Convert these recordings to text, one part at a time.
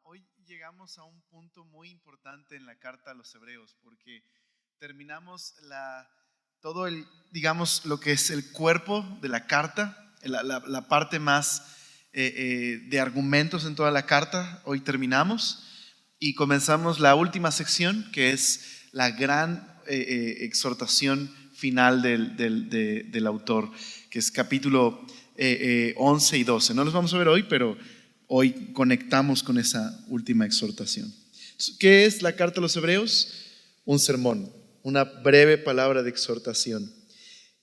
Hoy llegamos a un punto muy importante en la carta a los Hebreos, porque terminamos todo digamos, lo que es el cuerpo de la carta, la parte más de argumentos en toda la carta. Hoy terminamos y comenzamos la última sección, que es la gran exhortación final del autor, que es capítulo 11 y 12. No los vamos a ver hoy, pero hoy conectamos con esa última exhortación. ¿Qué es la carta a los Hebreos? Un sermón, una breve palabra de exhortación.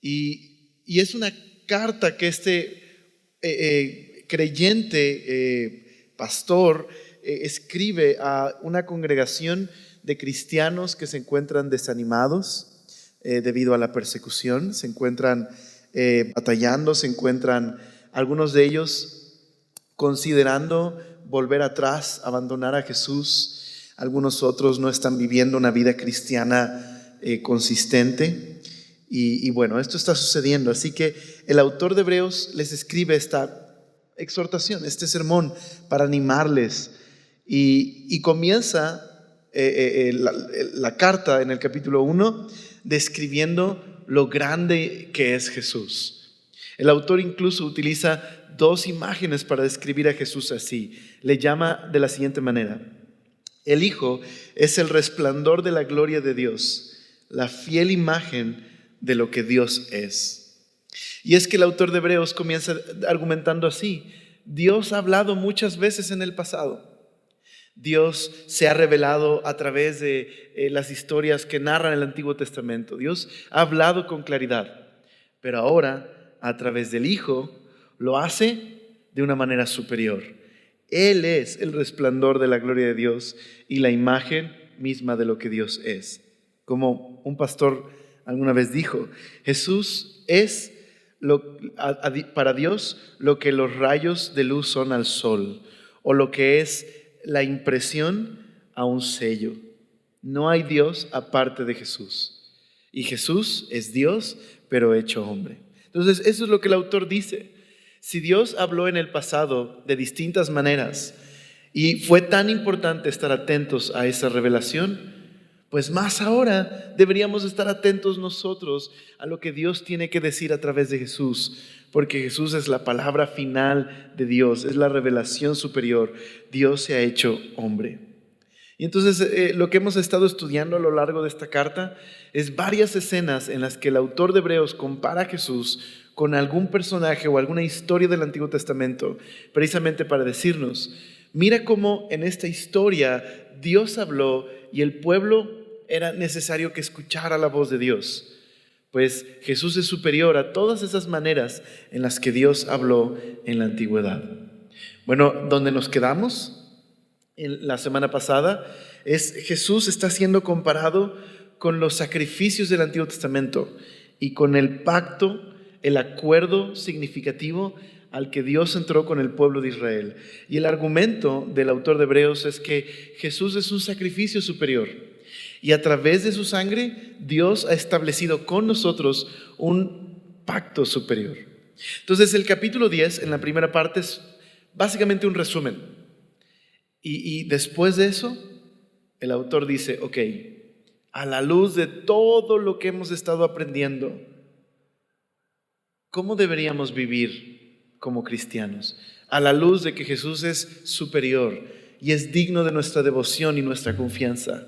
Y es una carta que creyente, pastor, escribe a una congregación de cristianos que se encuentran desanimados debido a la persecución, se encuentran batallando, se encuentran algunos de ellos considerando volver atrás, abandonar a Jesús. Algunos otros no están viviendo una vida cristiana consistente. Y bueno, esto está sucediendo. Así que el autor de Hebreos les escribe esta exhortación, este sermón, para animarles. Y comienza la carta en el capítulo 1 describiendo lo grande que es Jesús. El autor incluso utiliza dos imágenes para describir a Jesús así. Le llama de la siguiente manera: el Hijo es el resplandor de la gloria de Dios, la fiel imagen de lo que Dios es. Y es que el autor de Hebreos comienza argumentando así: Dios ha hablado muchas veces en el pasado. Dios se ha revelado a través de las historias que narran el Antiguo Testamento. Dios ha hablado con claridad, pero ahora, a través del Hijo, lo hace de una manera superior. Él es el resplandor de la gloria de Dios y la imagen misma de lo que Dios es. Como un pastor alguna vez dijo, Jesús es para Dios lo que los rayos de luz son al sol, o lo que es la impresión a un sello. No hay Dios aparte de Jesús. Y Jesús es Dios, pero hecho hombre. Entonces, eso es lo que el autor dice. Si Dios habló en el pasado de distintas maneras y fue tan importante estar atentos a esa revelación, pues más ahora deberíamos estar atentos nosotros a lo que Dios tiene que decir a través de Jesús, porque Jesús es la palabra final de Dios, es la revelación superior. Dios se ha hecho hombre. Y entonces lo que hemos estado estudiando a lo largo de esta carta es varias escenas en las que el autor de Hebreos compara a Jesús con algún personaje o alguna historia del Antiguo Testamento, precisamente para decirnos, mira cómo en esta historia Dios habló y el pueblo era necesario que escuchara la voz de Dios. Pues Jesús es superior a todas esas maneras en las que Dios habló en la antigüedad. Bueno, donde nos quedamos en la semana pasada es Jesús está siendo comparado con los sacrificios del Antiguo Testamento y con el pacto, el acuerdo significativo al que Dios entró con el pueblo de Israel. Y el argumento del autor de Hebreos es que Jesús es un sacrificio superior y a través de su sangre Dios ha establecido con nosotros un pacto superior. Entonces el capítulo 10 en la primera parte es básicamente un resumen. Y después de eso, el autor dice, ok, a la luz de todo lo que hemos estado aprendiendo, ¿cómo deberíamos vivir como cristianos? A la luz de que Jesús es superior y es digno de nuestra devoción y nuestra confianza,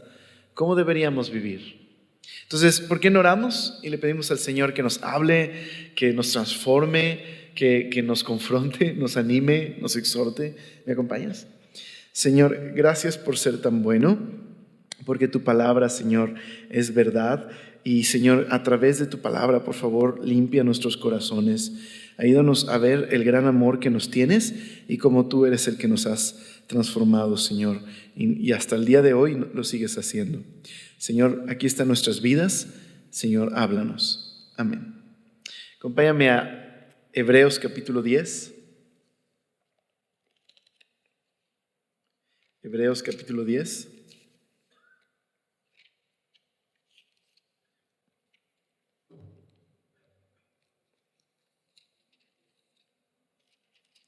¿cómo deberíamos vivir? Entonces, ¿por qué no oramos y le pedimos al Señor que nos hable, que nos transforme, que nos confronte, nos anime, nos exhorte? ¿Me acompañas? Señor, gracias por ser tan bueno, porque tu palabra, Señor, es verdad. Y Señor, a través de tu palabra, por favor, limpia nuestros corazones. Ayúdanos a ver el gran amor que nos tienes y cómo tú eres el que nos has transformado, Señor. Y hasta el día de hoy lo sigues haciendo. Señor, aquí están nuestras vidas. Señor, háblanos. Amén. Acompáñame a Hebreos capítulo 10. Hebreos capítulo 10.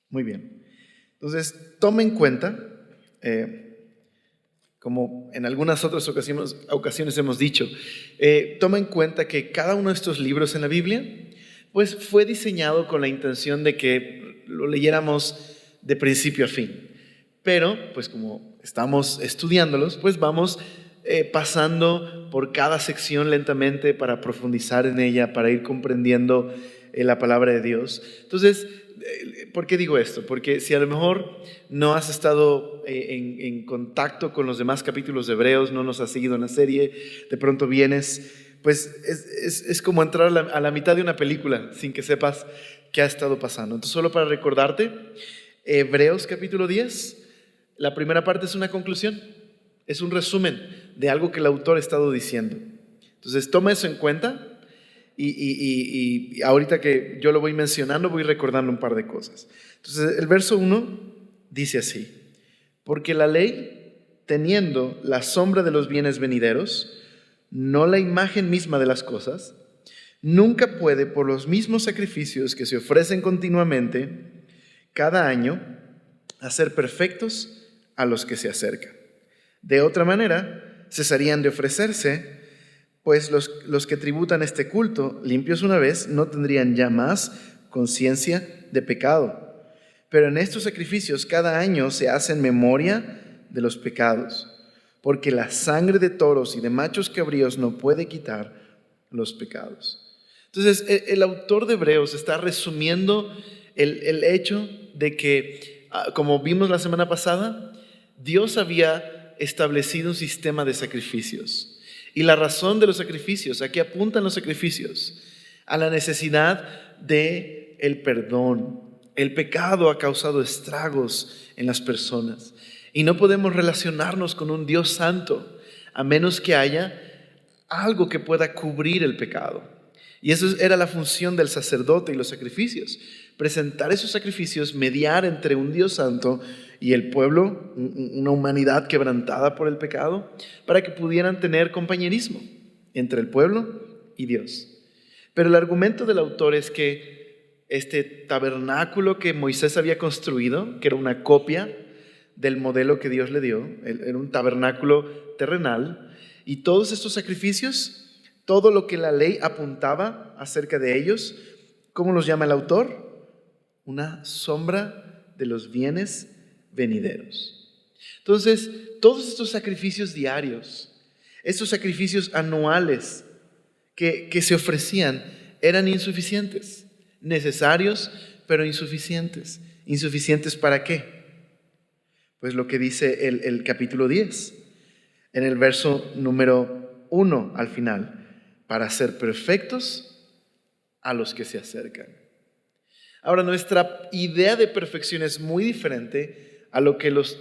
Muy bien. Entonces, toma en cuenta como en algunas otras ocasiones hemos dicho, toma en cuenta que cada uno de estos libros en la Biblia pues fue diseñado con la intención de que lo leyéramos de principio a fin. Pero pues como estamos estudiándolos, pues vamos pasando por cada sección lentamente para profundizar en ella, para ir comprendiendo la palabra de Dios. Entonces, ¿por qué digo esto? Porque si a lo mejor no has estado en contacto con los demás capítulos de Hebreos, no nos has seguido en la serie, de pronto vienes, pues es como entrar a la mitad de una película sin que sepas qué ha estado pasando. Entonces, solo para recordarte, Hebreos capítulo 10, la primera parte es una conclusión, es un resumen de algo que el autor ha estado diciendo. Entonces, toma eso en cuenta. Y ahorita que yo lo voy mencionando, voy recordando un par de cosas. Entonces, el verso 1 dice así: porque la ley, teniendo la sombra de los bienes venideros, no la imagen misma de las cosas, nunca puede, por los mismos sacrificios que se ofrecen continuamente cada año, hacer perfectos a los que se acercan. De otra manera, cesarían de ofrecerse, pues los que tributan este culto, limpios una vez, no tendrían ya más conciencia de pecado. Pero en estos sacrificios cada año se hace en memoria de los pecados, porque la sangre de toros y de machos cabríos no puede quitar los pecados. Entonces, el autor de Hebreos está resumiendo el hecho de que, como vimos la semana pasada, Dios había establecido un sistema de sacrificios. Y la razón de los sacrificios, ¿a qué apuntan los sacrificios? A la necesidad de el perdón. El pecado ha causado estragos en las personas y no podemos relacionarnos con un Dios santo a menos que haya algo que pueda cubrir el pecado. Y eso era la función del sacerdote y los sacrificios: presentar esos sacrificios, mediar entre un Dios santo y el pueblo, una humanidad quebrantada por el pecado, para que pudieran tener compañerismo entre el pueblo y Dios. Pero el argumento del autor es que este tabernáculo que Moisés había construido, que era una copia del modelo que Dios le dio, era un tabernáculo terrenal, y todos estos sacrificios, todo lo que la ley apuntaba acerca de ellos, ¿cómo los llama el autor? Una sombra de los bienes venideros. Entonces, todos estos sacrificios diarios, estos sacrificios anuales que se ofrecían, eran insuficientes, necesarios, pero insuficientes. ¿Insuficientes para qué? Pues lo que dice el capítulo 10, en el verso número 1 al final: para ser perfectos a los que se acercan. Ahora, nuestra idea de perfección es muy diferente a lo que los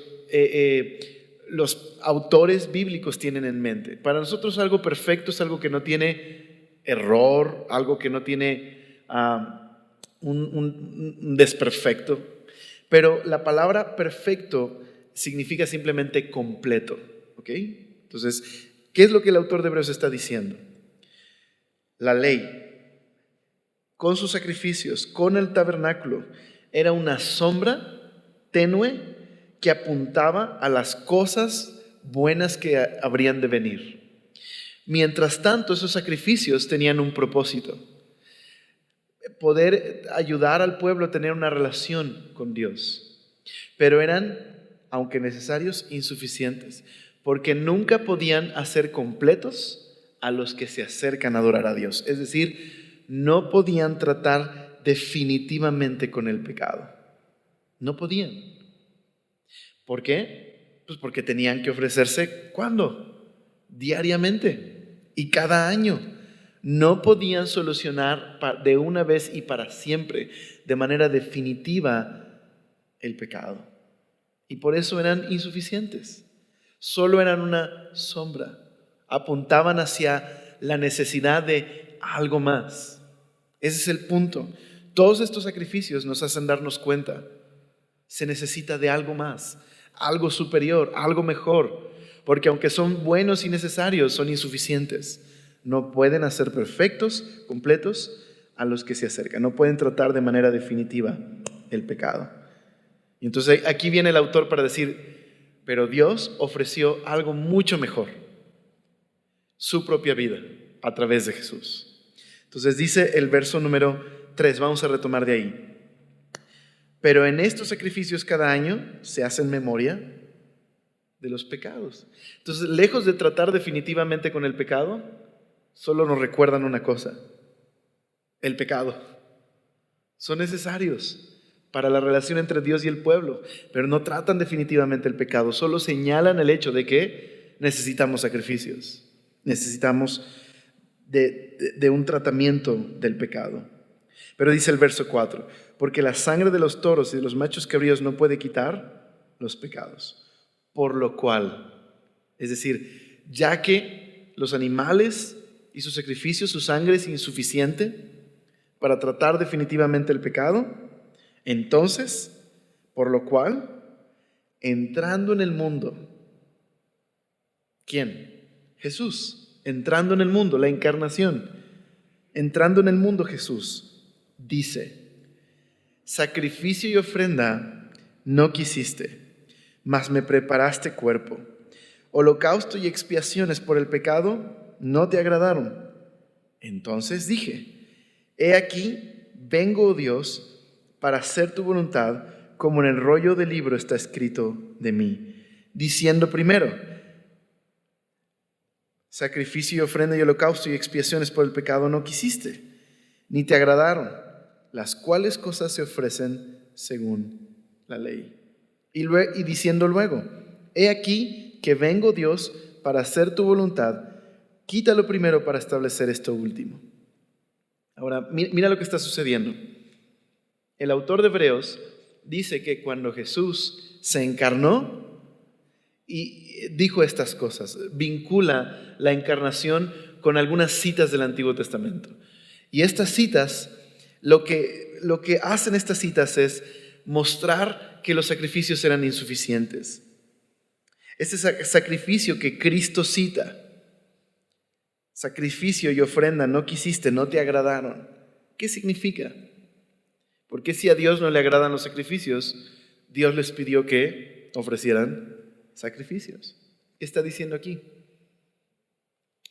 autores bíblicos tienen en mente. Para nosotros algo perfecto es algo que no tiene error, algo que no tiene un desperfecto. Pero la palabra perfecto significa simplemente completo, ¿ok? Entonces, ¿qué es lo que el autor de Hebreos está diciendo? La ley, con sus sacrificios, con el tabernáculo, era una sombra tenue que apuntaba a las cosas buenas que habrían de venir. Mientras tanto, esos sacrificios tenían un propósito: poder ayudar al pueblo a tener una relación con Dios. Pero eran, aunque necesarios, insuficientes, porque nunca podían hacer completos a los que se acercan a adorar a Dios. Es decir, no podían tratar definitivamente con el pecado. No podían. ¿Por qué? Pues porque tenían que ofrecerse, ¿cuándo? Diariamente y cada año. No podían solucionar de una vez y para siempre, de manera definitiva, el pecado. Y por eso eran insuficientes. Solo eran una sombra. Apuntaban hacia la necesidad de algo más. Ese es el punto. Todos estos sacrificios nos hacen darnos cuenta: se necesita de algo más, algo superior, algo mejor, porque aunque son buenos y necesarios, son insuficientes. No pueden hacer perfectos, completos a los que se acercan. No pueden tratar de manera definitiva el pecado. Y entonces aquí viene el autor para decir: Pero Dios ofreció algo mucho mejor, su propia vida a través de Jesús. Entonces dice el verso número 3, vamos a retomar de ahí. Pero en estos sacrificios cada año se hace en memoria de los pecados. Entonces, lejos de tratar definitivamente con el pecado, solo nos recuerdan una cosa: el pecado. Son necesarios para la relación entre Dios y el pueblo, pero no tratan definitivamente el pecado, solo señalan el hecho de que necesitamos sacrificios, necesitamos de un tratamiento del pecado. Pero dice el verso 4, porque la sangre de los toros y de los machos cabríos no puede quitar los pecados. Por lo cual, es decir, ya que los animales y sus sacrificios, su sangre es insuficiente para tratar definitivamente el pecado, entonces, por lo cual, entrando en el mundo, ¿quién? Jesús, entrando en el mundo, la encarnación, entrando en el mundo Jesús, dice: sacrificio y ofrenda no quisiste, mas me preparaste cuerpo. Holocausto y expiaciones por el pecado no te agradaron. Entonces dije: he aquí, vengo, oh Dios, para hacer tu voluntad, como en el rollo del libro está escrito de mí. Diciendo primero: sacrificio y ofrenda y holocausto y expiaciones por el pecado no quisiste, ni te agradaron, las cuales cosas se ofrecen según la ley. Y diciendo luego: he aquí que vengo, Dios, para hacer tu voluntad, quítalo primero para establecer esto último. Ahora, mira lo que está sucediendo. El autor de Hebreos dice que cuando Jesús se encarnó y dijo estas cosas, vincula la encarnación con algunas citas del Antiguo Testamento. Y estas citas, lo que hacen estas citas es mostrar que los sacrificios eran insuficientes. Este sacrificio que Cristo cita, sacrificio y ofrenda no quisiste, no te agradaron. ¿Qué significa? Porque si a Dios no le agradan los sacrificios, Dios les pidió que ofrecieran sacrificios. ¿Qué está diciendo aquí?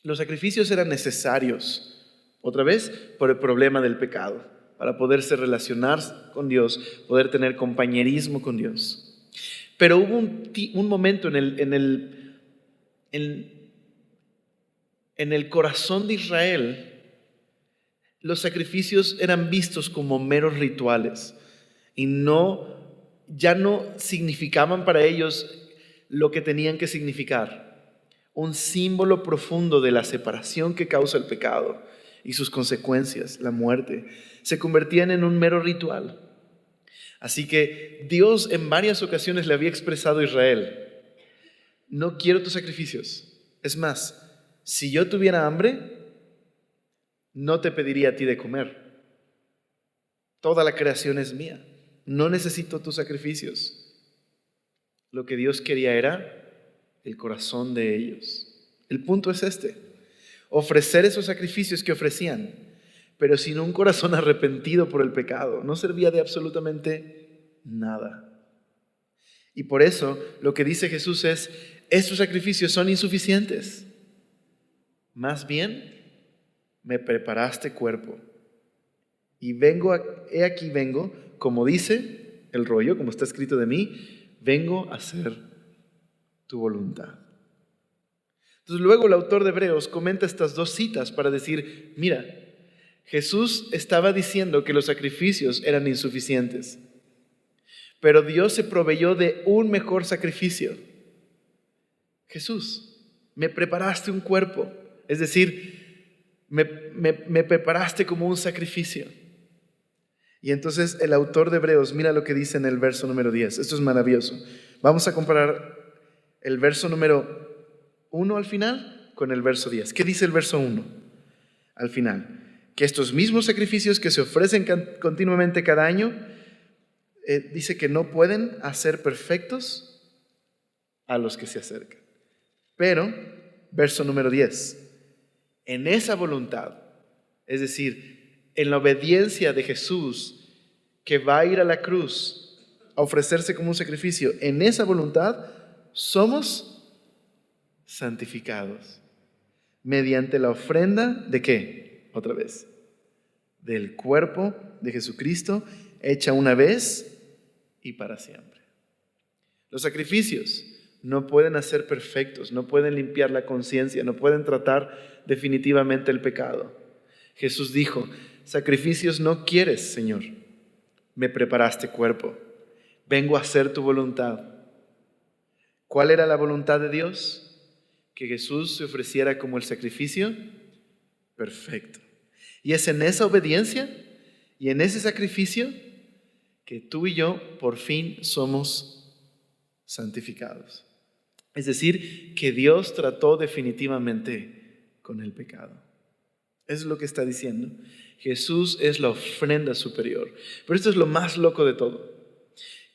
Los sacrificios eran necesarios, otra vez, por el problema del pecado, para poderse relacionar con Dios, poder tener compañerismo con Dios. Pero hubo un momento en el corazón de Israel. Los sacrificios eran vistos como meros rituales y ya no significaban para ellos lo que tenían que significar. Un símbolo profundo de la separación que causa el pecado y sus consecuencias, la muerte, se convertían en un mero ritual. Así que Dios en varias ocasiones le había expresado a Israel: no quiero tus sacrificios. Es más, si yo tuviera hambre, no te pediría a ti de comer. Toda la creación es mía. No necesito tus sacrificios. Lo que Dios quería era el corazón de ellos. El punto es este: ofrecer esos sacrificios que ofrecían, pero sin un corazón arrepentido por el pecado, no servía de absolutamente nada. Y por eso lo que dice Jesús es: esos sacrificios son insuficientes. Más bien, me preparaste cuerpo. Y he aquí vengo, como dice el rollo, como está escrito de mí, vengo a hacer tu voluntad. Entonces luego el autor de Hebreos comenta estas dos citas para decir: mira, Jesús estaba diciendo que los sacrificios eran insuficientes, pero Dios se proveyó de un mejor sacrificio. Jesús, me preparaste un cuerpo, es decir, me preparaste como un sacrificio. Y entonces el autor de Hebreos, mira lo que dice en el verso número 10. Esto es maravilloso. Vamos a comparar el verso número 1 al final con el verso 10. ¿Qué dice el verso 1 al final? Que estos mismos sacrificios que se ofrecen continuamente cada año, dice que no pueden hacer perfectos a los que se acercan. Pero, verso número 10, en esa voluntad, es decir, en la obediencia de Jesús, que va a ir a la cruz a ofrecerse como un sacrificio, en esa voluntad somos santificados mediante la ofrenda ¿de qué? Otra vez, del cuerpo de Jesucristo, hecha una vez y para siempre. Los sacrificios no pueden hacer perfectos, no pueden limpiar la conciencia, no pueden tratar definitivamente el pecado. Jesús dijo: sacrificios no quieres, Señor, me preparaste cuerpo, vengo a hacer tu voluntad. ¿Cuál era la voluntad de Dios? Que Jesús se ofreciera como el sacrificio perfecto. Y es en esa obediencia y en ese sacrificio que tú y yo por fin somos santificados. Es decir, que Dios trató definitivamente con el pecado. Eso es lo que está diciendo. Jesús es la ofrenda superior. Pero esto es lo más loco de todo.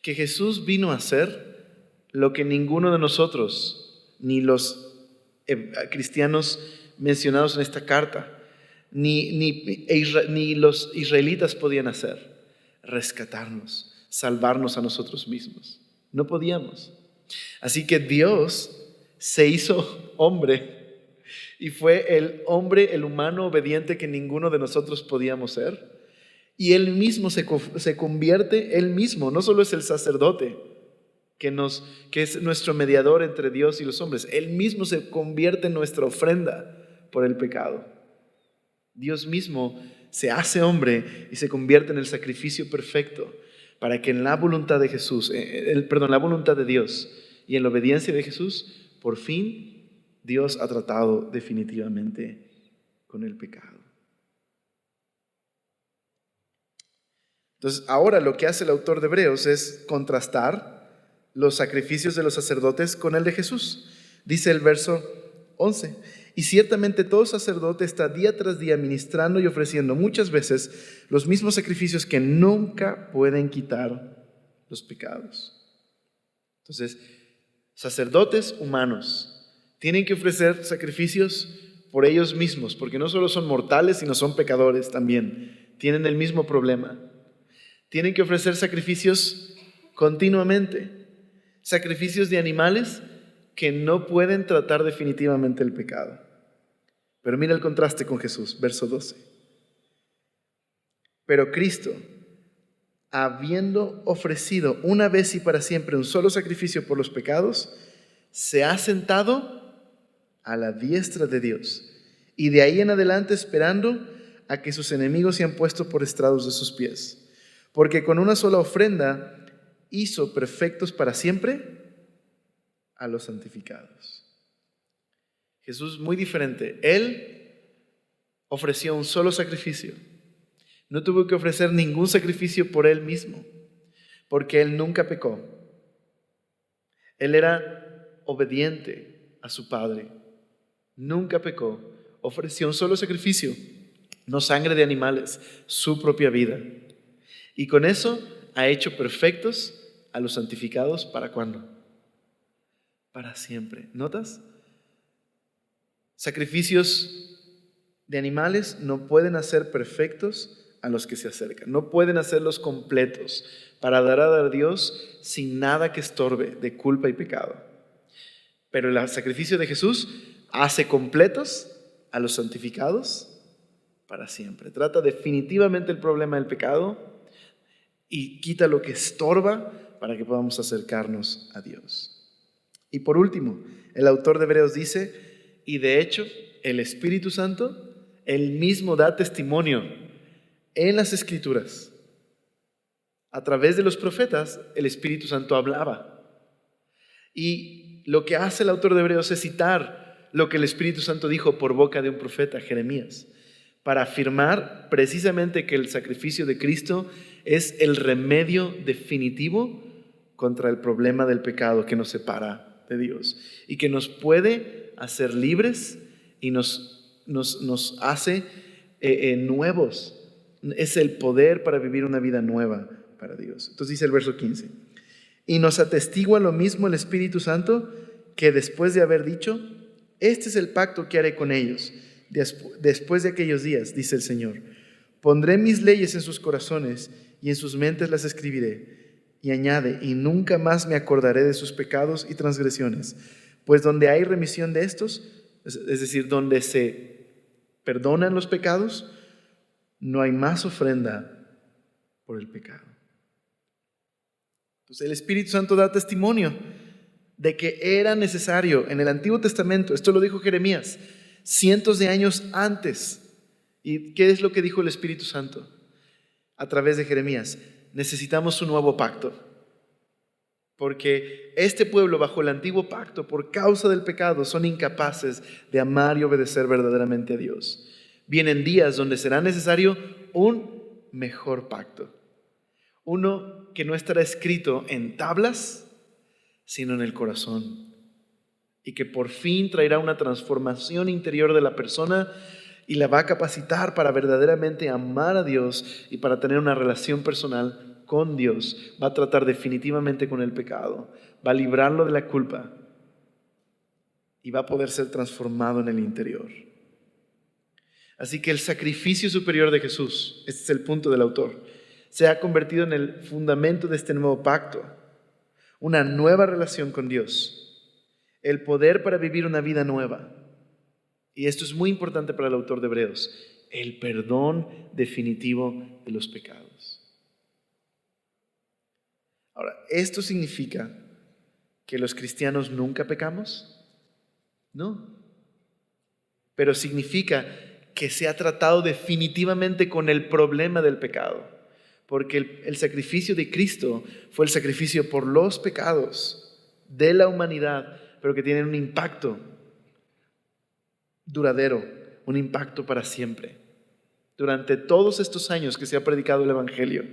Que Jesús vino a hacer lo que ninguno de nosotros, ni los cristianos mencionados en esta carta, ni los israelitas podían hacer: rescatarnos, salvarnos a nosotros mismos. No podíamos. Así que Dios se hizo hombre y fue el hombre, el humano obediente que ninguno de nosotros podíamos ser. Y Él mismo se convierte, Él mismo, no solo es el sacerdote que es nuestro mediador entre Dios y los hombres, Él mismo se convierte en nuestra ofrenda por el pecado. Dios mismo se hace hombre y se convierte en el sacrificio perfecto para que en la voluntad de Jesús, la voluntad de Dios y en la obediencia de Jesús, por fin Dios ha tratado definitivamente con el pecado. Entonces, ahora lo que hace el autor de Hebreos es contrastar los sacrificios de los sacerdotes con el de Jesús. Dice el verso 11: y ciertamente todo sacerdote está día tras día ministrando y ofreciendo muchas veces los mismos sacrificios que nunca pueden quitar los pecados. Entonces, sacerdotes humanos tienen que ofrecer sacrificios por ellos mismos, porque no solo son mortales, sino son pecadores también. Tienen el mismo problema. Tienen que ofrecer sacrificios continuamente. Sacrificios de animales que no pueden tratar definitivamente el pecado. Pero mira el contraste con Jesús, verso 12. Pero Cristo, habiendo ofrecido una vez y para siempre un solo sacrificio por los pecados, se ha sentado a la diestra de Dios, y de ahí en adelante esperando a que sus enemigos sean puestos por estrados de sus pies. Porque con una sola ofrenda hizo perfectos para siempre a los santificados. Jesús, muy diferente. Él ofreció un solo sacrificio. No tuvo que ofrecer ningún sacrificio por Él mismo, porque Él nunca pecó. Él era obediente a su Padre. Nunca pecó. Ofreció un solo sacrificio, no sangre de animales, su propia vida. Y con eso ha hecho perfectos a los santificados. ¿Para cuándo? Para siempre. ¿Notas? Sacrificios de animales no pueden hacer perfectos a los que se acercan. No pueden hacerlos completos para dar a Dios sin nada que estorbe de culpa y pecado. Pero el sacrificio de Jesús hace completos a los santificados para siempre. Trata definitivamente el problema del pecado y quita lo que estorba para que podamos acercarnos a Dios. Y por último, el autor de Hebreos dice: y de hecho, el Espíritu Santo, Él mismo da testimonio en las Escrituras. A través de los profetas, el Espíritu Santo hablaba. Y lo que hace el autor de Hebreos es citar lo que el Espíritu Santo dijo por boca de un profeta, Jeremías, para afirmar precisamente que el sacrificio de Cristo es el remedio definitivo contra el problema del pecado que nos separa de Dios y que nos puede hacer libres y nos hace nuevos. Es el poder para vivir una vida nueva para Dios. Entonces dice el verso 15: y nos atestigua lo mismo el Espíritu Santo, que después de haber dicho: este es el pacto que haré con ellos después de aquellos días, dice el Señor. Pondré mis leyes en sus corazones y en sus mentes las escribiré. Y añade, y nunca más me acordaré de sus pecados y transgresiones, pues donde hay remisión de estos, es decir, donde se perdonan los pecados, no hay más ofrenda por el pecado. Entonces el Espíritu Santo da testimonio de que era necesario en el Antiguo Testamento, esto lo dijo Jeremías, cientos de años antes. ¿Y qué es lo que dijo el Espíritu Santo a través de Jeremías? Necesitamos un nuevo pacto, porque este pueblo bajo el antiguo pacto, por causa del pecado, son incapaces de amar y obedecer verdaderamente a Dios. Vienen días donde será necesario un mejor pacto, uno que no estará escrito en tablas, sino en el corazón, y que por fin traerá una transformación interior de la persona y la va a capacitar para verdaderamente amar a Dios y para tener una relación personal con Dios. Va a tratar definitivamente con el pecado, va a librarlo de la culpa y va a poder ser transformado en el interior. Así que el sacrificio superior de Jesús, este es el punto del autor, se ha convertido en el fundamento de este nuevo pacto, una nueva relación con Dios, el poder para vivir una vida nueva. Y esto es muy importante para el autor de Hebreos, el perdón definitivo de los pecados. Ahora, ¿esto significa que los cristianos nunca pecamos? No. Pero significa que se ha tratado definitivamente con el problema del pecado, porque el sacrificio de Cristo fue el sacrificio por los pecados de la humanidad, pero que tienen un impacto duradero, un impacto para siempre. Durante todos estos años que se ha predicado el Evangelio,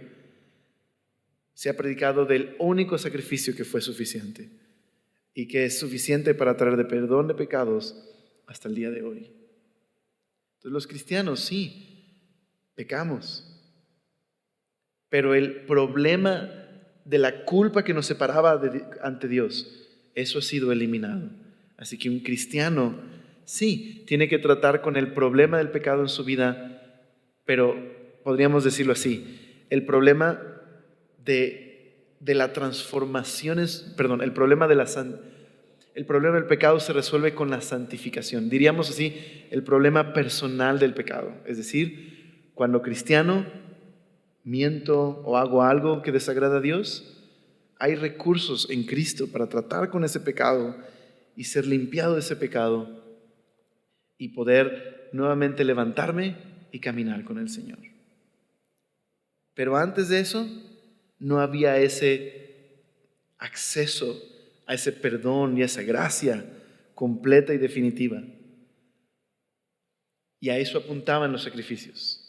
se ha predicado del único sacrificio que fue suficiente y que es suficiente para traer de perdón de pecados hasta el día de hoy. Entonces los cristianos sí, pecamos, pero el problema de la culpa que nos separaba ante Dios, eso ha sido eliminado. Así que un cristiano sí tiene que tratar con el problema del pecado en su vida, pero podríamos decirlo así, el problema de la transformación el problema del pecado se resuelve con la santificación. Diríamos así, el problema personal del pecado. Es decir, cuando cristiano miento o hago algo que desagrada a Dios, hay recursos en Cristo para tratar con ese pecado y ser limpiado de ese pecado y poder nuevamente levantarme y caminar con el Señor. Pero antes de eso, no había ese acceso a ese perdón y a esa gracia completa y definitiva. Y a eso apuntaban los sacrificios,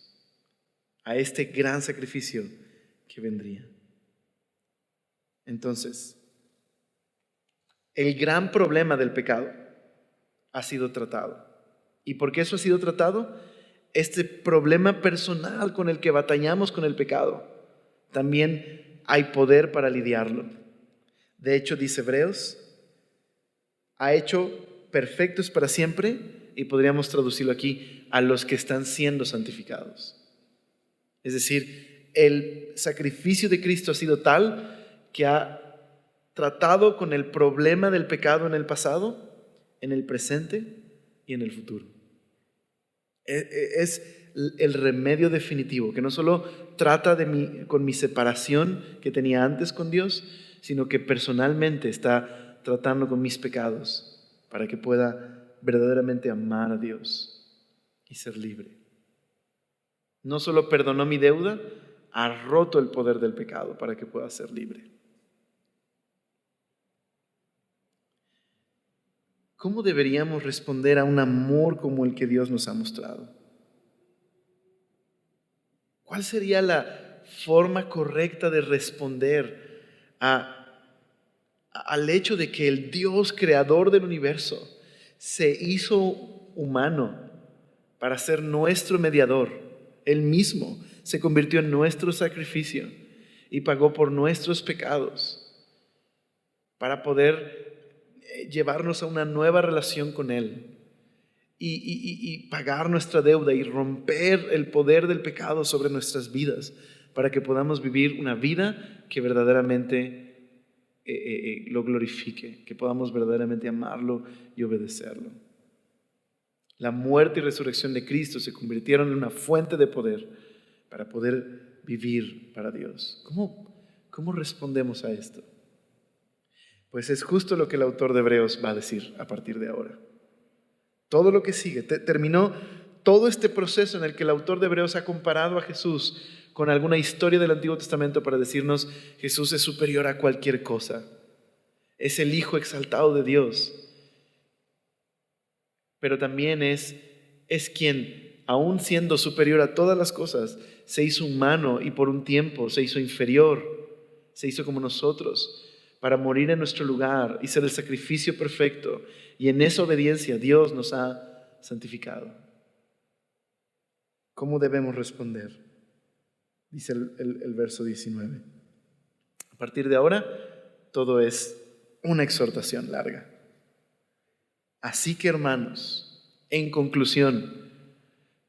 a este gran sacrificio que vendría. Entonces, el gran problema del pecado ha sido tratado. ¿Y por qué eso ha sido tratado? Este problema personal con el que batallamos con el pecado, también hay poder para lidiarlo. De hecho, dice Hebreos, ha hecho perfectos para siempre, y podríamos traducirlo aquí, a los que están siendo santificados. Es decir, el sacrificio de Cristo ha sido tal que ha tratado con el problema del pecado en el pasado, en el presente y en el futuro. Es el remedio definitivo, que no solo trata con mi separación que tenía antes con Dios, sino que personalmente está tratando con mis pecados para que pueda verdaderamente amar a Dios y ser libre. No solo perdonó mi deuda, ha roto el poder del pecado para que pueda ser libre. ¿Cómo deberíamos responder a un amor como el que Dios nos ha mostrado? ¿Cuál sería la forma correcta de responder al hecho de que el Dios creador del universo se hizo humano para ser nuestro mediador? Él mismo se convirtió en nuestro sacrificio y pagó por nuestros pecados para poder llevarnos a una nueva relación con Él y pagar nuestra deuda y romper el poder del pecado sobre nuestras vidas, para que podamos vivir una vida que verdaderamente lo glorifique, que podamos verdaderamente amarlo y obedecerlo. La muerte y resurrección de Cristo se convirtieron en una fuente de poder para poder vivir para Dios. ¿Cómo respondemos a esto? Pues es justo lo que el autor de Hebreos va a decir a partir de ahora. Todo lo que sigue, terminó todo este proceso en el que el autor de Hebreos ha comparado a Jesús con alguna historia del Antiguo Testamento para decirnos: Jesús es superior a cualquier cosa, es el Hijo exaltado de Dios, pero también es quien, aún siendo superior a todas las cosas, se hizo humano y por un tiempo se hizo inferior, se hizo como nosotros, para morir en nuestro lugar y ser el sacrificio perfecto. Y en esa obediencia Dios nos ha santificado. ¿Cómo debemos responder? Dice el verso 19. A partir de ahora, todo es una exhortación larga. Así que, hermanos, en conclusión,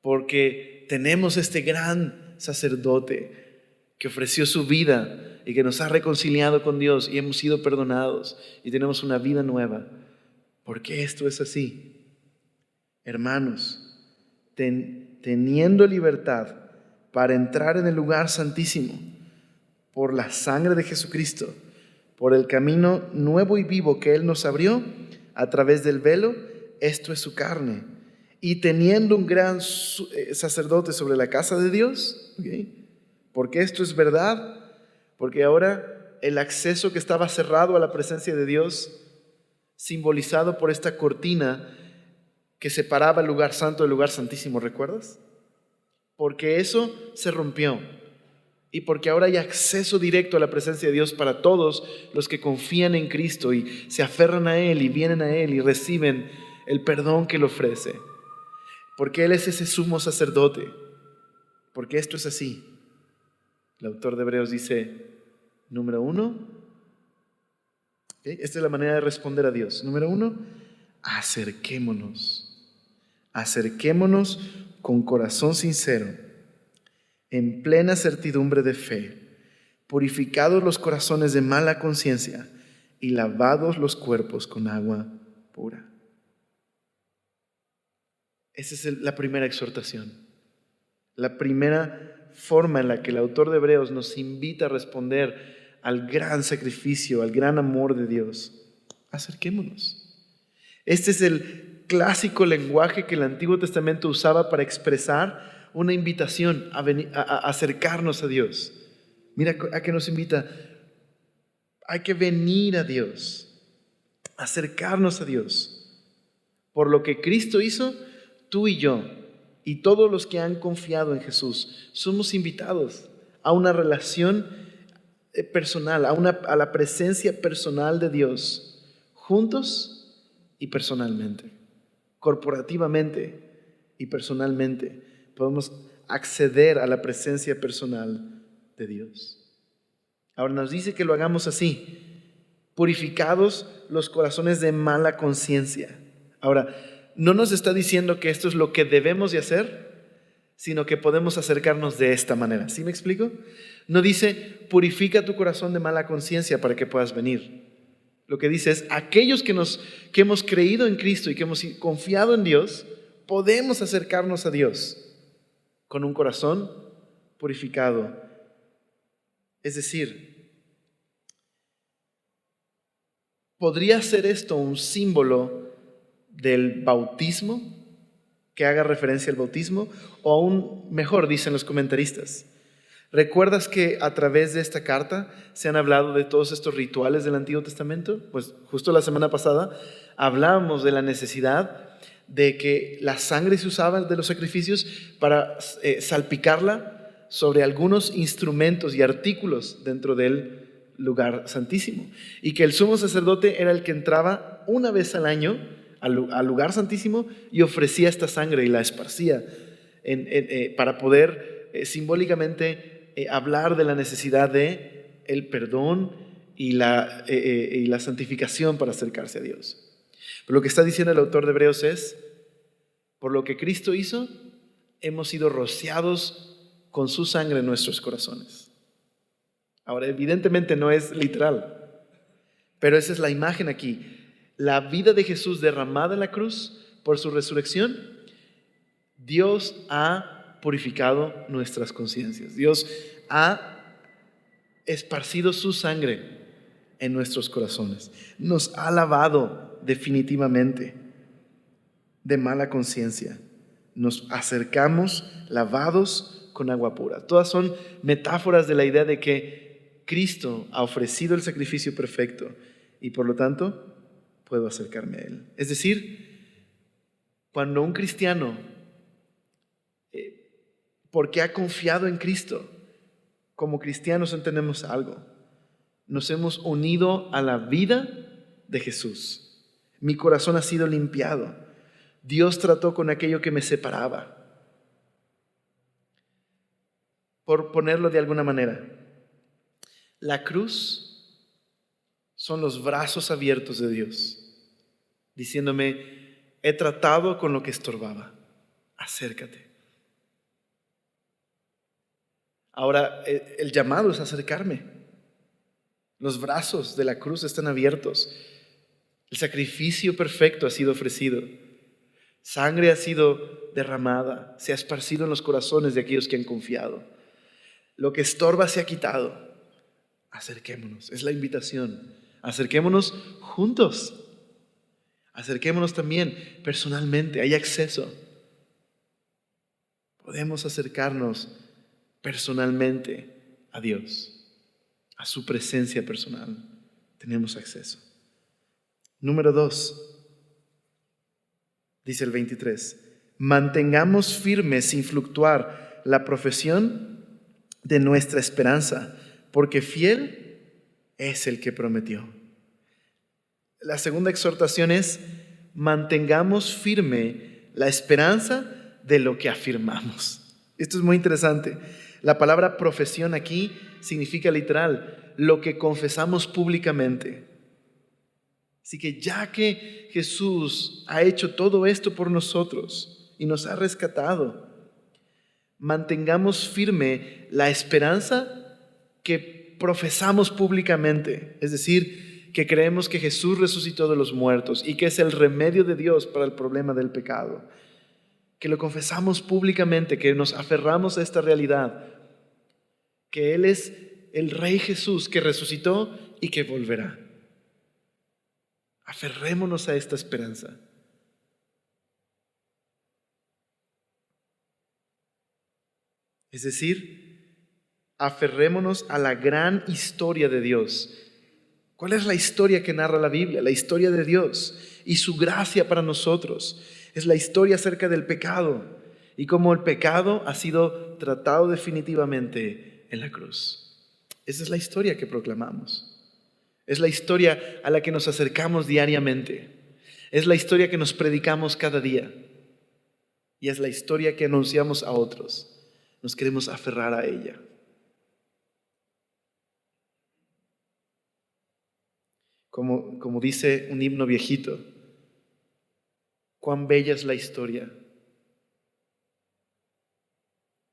porque tenemos este gran sacerdote que ofreció su vida y que nos ha reconciliado con Dios y hemos sido perdonados y tenemos una vida nueva, porque esto es así. Hermanos, teniendo libertad para entrar en el lugar santísimo por la sangre de Jesucristo, por el camino nuevo y vivo que Él nos abrió a través del velo, esto es su carne, y teniendo un gran sacerdote sobre la casa de Dios, ¿okay? Porque esto es verdad, porque ahora el acceso que estaba cerrado a la presencia de Dios, simbolizado por esta cortina que separaba el lugar santo del lugar santísimo, ¿recuerdas? Porque eso se rompió y porque ahora hay acceso directo a la presencia de Dios para todos los que confían en Cristo y se aferran a Él y vienen a Él y reciben el perdón que Él ofrece. Porque Él es ese sumo sacerdote, porque esto es así. El autor de Hebreos dice, número 1, ¿okay? Esta es la manera de responder a Dios. Número 1, acerquémonos con corazón sincero, en plena certidumbre de fe, purificados los corazones de mala conciencia y lavados los cuerpos con agua pura. Esa es la primera exhortación, la primera forma en la que el autor de Hebreos nos invita a responder al gran sacrificio, al gran amor de Dios. Acerquémonos. Este es el clásico lenguaje que el Antiguo Testamento usaba para expresar una invitación a acercarnos a Dios. Mira a qué nos invita. Hay que venir a Dios, acercarnos a Dios. Por lo que Cristo hizo, tú y yo, y todos los que han confiado en Jesús, somos invitados a una relación personal, a la presencia personal de Dios, juntos y personalmente, corporativamente y personalmente. Podemos acceder a la presencia personal de Dios. Ahora nos dice que lo hagamos así, purificados los corazones de mala conciencia. Ahora, no nos está diciendo que esto es lo que debemos de hacer, sino que podemos acercarnos de esta manera. ¿Sí me explico? No dice, purifica tu corazón de mala conciencia para que puedas venir. Lo que dice es, aquellos que hemos creído en Cristo y que hemos confiado en Dios, podemos acercarnos a Dios con un corazón purificado. Es decir, ¿podría ser esto un símbolo del bautismo, que haga referencia al bautismo? O aún mejor, dicen los comentaristas, ¿recuerdas que a través de esta carta se han hablado de todos estos rituales del Antiguo Testamento? Pues justo la semana pasada hablábamos de la necesidad de que la sangre se usaba de los sacrificios para salpicarla sobre algunos instrumentos y artículos dentro del lugar santísimo, y que el sumo sacerdote era el que entraba una vez al año al lugar santísimo y ofrecía esta sangre y la esparcía para poder simbólicamente hablar de la necesidad de el perdón y la santificación para acercarse a Dios. Pero lo que está diciendo el autor de Hebreos es, por lo que Cristo hizo, hemos sido rociados con su sangre en nuestros corazones. Ahora, evidentemente no es literal, pero esa es la imagen aquí. La vida de Jesús derramada en la cruz por su resurrección, Dios ha purificado nuestras conciencias. Dios ha esparcido su sangre en nuestros corazones. Nos ha lavado definitivamente de mala conciencia. Nos acercamos lavados con agua pura. Todas son metáforas de la idea de que Cristo ha ofrecido el sacrificio perfecto y por lo tanto puedo acercarme a Él. Es decir, cuando un cristiano, porque ha confiado en Cristo, como cristianos entendemos algo. Nos hemos unido a la vida de Jesús. Mi corazón ha sido limpiado. Dios trató con aquello que me separaba. Por ponerlo de alguna manera, la cruz son los brazos abiertos de Dios, diciéndome, he tratado con lo que estorbaba, acércate. Ahora, el llamado es acercarme. Los brazos de la cruz están abiertos. El sacrificio perfecto ha sido ofrecido. Sangre ha sido derramada, se ha esparcido en los corazones de aquellos que han confiado. Lo que estorba se ha quitado. Acerquémonos, es la invitación. Acerquémonos juntos. Acerquémonos también personalmente, hay acceso. Podemos acercarnos personalmente a Dios, a su presencia personal. Tenemos acceso. Número 2. Dice el 23, mantengamos firme sin fluctuar la profesión de nuestra esperanza, porque fiel es el que prometió. La segunda exhortación es, mantengamos firme la esperanza de lo que afirmamos. Esto es muy interesante. La palabra profesión aquí significa literal, lo que confesamos públicamente. Así que ya que Jesús ha hecho todo esto por nosotros y nos ha rescatado, mantengamos firme la esperanza que profesamos públicamente. Es decir, que creemos que Jesús resucitó de los muertos y que es el remedio de Dios para el problema del pecado. Que lo confesamos públicamente, que nos aferramos a esta realidad, que Él es el Rey Jesús que resucitó y que volverá. Aferrémonos a esta esperanza. Es decir, aferrémonos a la gran historia de Dios. ¿Cuál es la historia que narra la Biblia? La historia de Dios y su gracia para nosotros. Es la historia acerca del pecado y cómo el pecado ha sido tratado definitivamente en la cruz. Esa es la historia que proclamamos. Es la historia a la que nos acercamos diariamente. Es la historia que nos predicamos cada día. Y es la historia que anunciamos a otros. Nos queremos aferrar a ella. Como dice un himno viejito, cuán bella es la historia.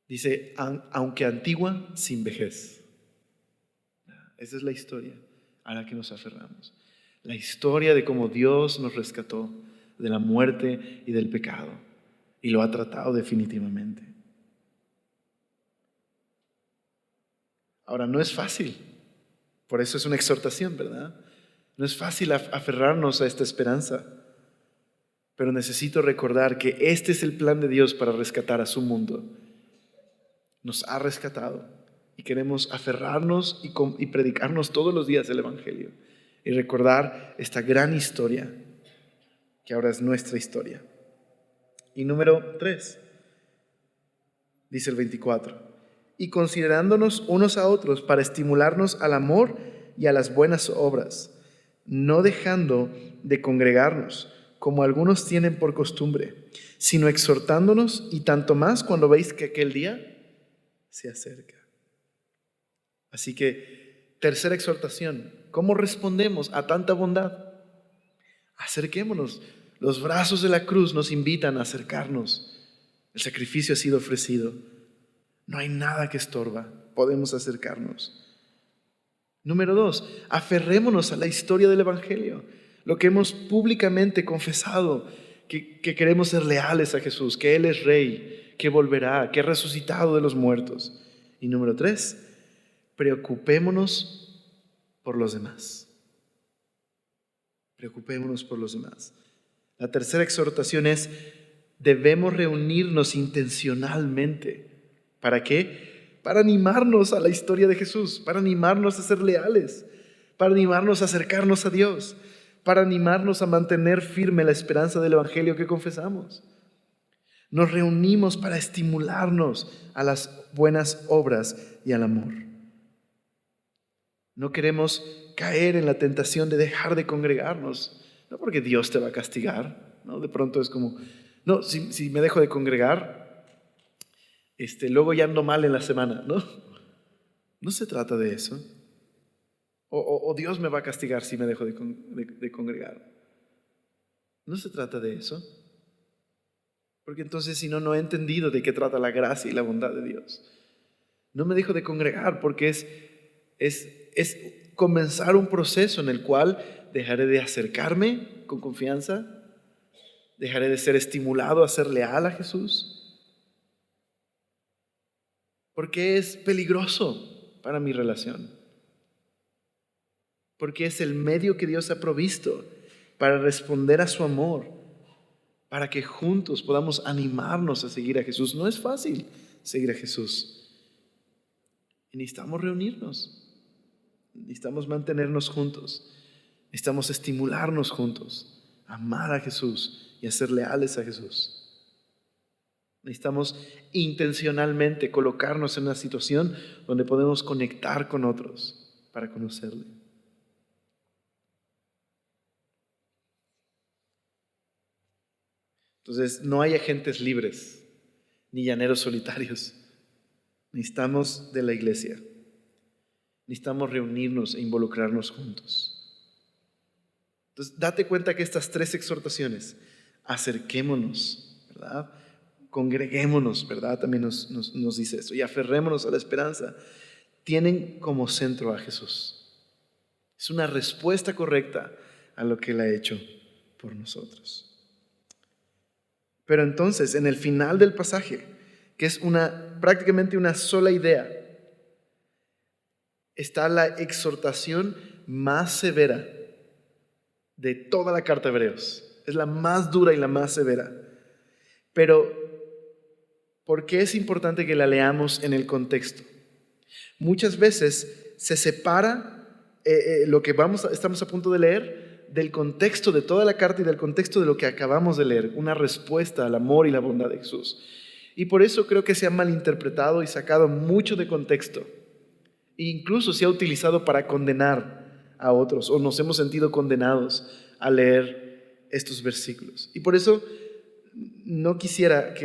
Dice, aunque antigua, sin vejez. Esa es la historia a la que nos aferramos. La historia de cómo Dios nos rescató de la muerte y del pecado y lo ha tratado definitivamente. Ahora, no es fácil, por eso es una exhortación, ¿verdad? No es fácil aferrarnos a esta esperanza, pero necesito recordar que este es el plan de Dios para rescatar a su mundo. Nos ha rescatado y queremos aferrarnos y predicarnos todos los días el Evangelio y recordar esta gran historia que ahora es nuestra historia. Y número 3, dice el 24, y considerándonos unos a otros para estimularnos al amor y a las buenas obras, no dejando de congregarnos, como algunos tienen por costumbre, sino exhortándonos, y tanto más cuando veis que aquel día se acerca. Así que, tercera exhortación, ¿cómo respondemos a tanta bondad? Acerquémonos. Los brazos de la cruz nos invitan a acercarnos. El sacrificio ha sido ofrecido. No hay nada que estorba. Podemos acercarnos. Número 2, aferrémonos a la historia del Evangelio. Lo que hemos públicamente confesado, que queremos ser leales a Jesús, que Él es Rey, que volverá, que ha resucitado de los muertos. Y número 3, preocupémonos por los demás. Preocupémonos por los demás. La tercera exhortación es: debemos reunirnos intencionalmente. ¿Para qué? Para animarnos a la historia de Jesús, para animarnos a ser leales, para animarnos a acercarnos a Dios, para animarnos a mantener firme la esperanza del Evangelio que confesamos. Nos reunimos para estimularnos a las buenas obras y al amor. No queremos caer en la tentación de dejar de congregarnos, no porque Dios te va a castigar, ¿no? De pronto es como, no, si me dejo de congregar, luego ya ando mal en la semana, ¿no? No se trata de eso. O Dios me va a castigar si me dejo de congregar. No se trata de eso. Porque entonces, si no, no he entendido de qué trata la gracia y la bondad de Dios. No me dejo de congregar porque es comenzar un proceso en el cual dejaré de acercarme con confianza, dejaré de ser estimulado a ser leal a Jesús, porque es peligroso para mi relación, porque es el medio que Dios ha provisto para responder a su amor, para que juntos podamos animarnos a seguir a Jesús. No es fácil seguir a Jesús. Y necesitamos reunirnos, necesitamos mantenernos juntos, necesitamos estimularnos juntos, a amar a Jesús y a ser leales a Jesús. Necesitamos intencionalmente colocarnos en una situación donde podemos conectar con otros para conocerle. Entonces, no hay agentes libres ni llaneros solitarios. Necesitamos de la iglesia. Necesitamos reunirnos e involucrarnos juntos. Entonces, date cuenta que estas 3 exhortaciones, acerquémonos, ¿verdad? Congreguémonos, ¿verdad? También nos dice eso. Y aferrémonos a la esperanza. Tienen como centro a Jesús. Es una respuesta correcta a lo que Él ha hecho por nosotros. Pero entonces, en el final del pasaje, que es prácticamente una sola idea, está la exhortación más severa de toda la carta de Hebreos. Es la más dura y la más severa. Pero, ¿por qué es importante que la leamos en el contexto? Muchas veces se separa lo que estamos a punto de leer del contexto de toda la carta y del contexto de lo que acabamos de leer, una respuesta al amor y la bondad de Jesús. Y por eso creo que se ha malinterpretado y sacado mucho de contexto. E incluso se ha utilizado para condenar a otros, o nos hemos sentido condenados a leer estos versículos. Y por eso no quisiera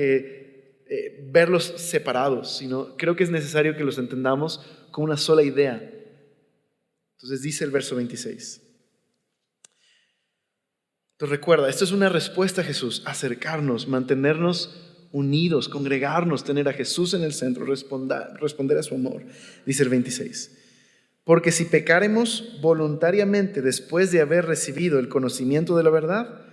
verlos separados, sino creo que es necesario que los entendamos con una sola idea. Entonces dice el verso 26. Entonces recuerda, esto es una respuesta a Jesús: acercarnos, mantenernos unidos, congregarnos, tener a Jesús en el centro, responder a su amor. Dice el 26. Porque si pecaremos voluntariamente después de haber recibido el conocimiento de la verdad,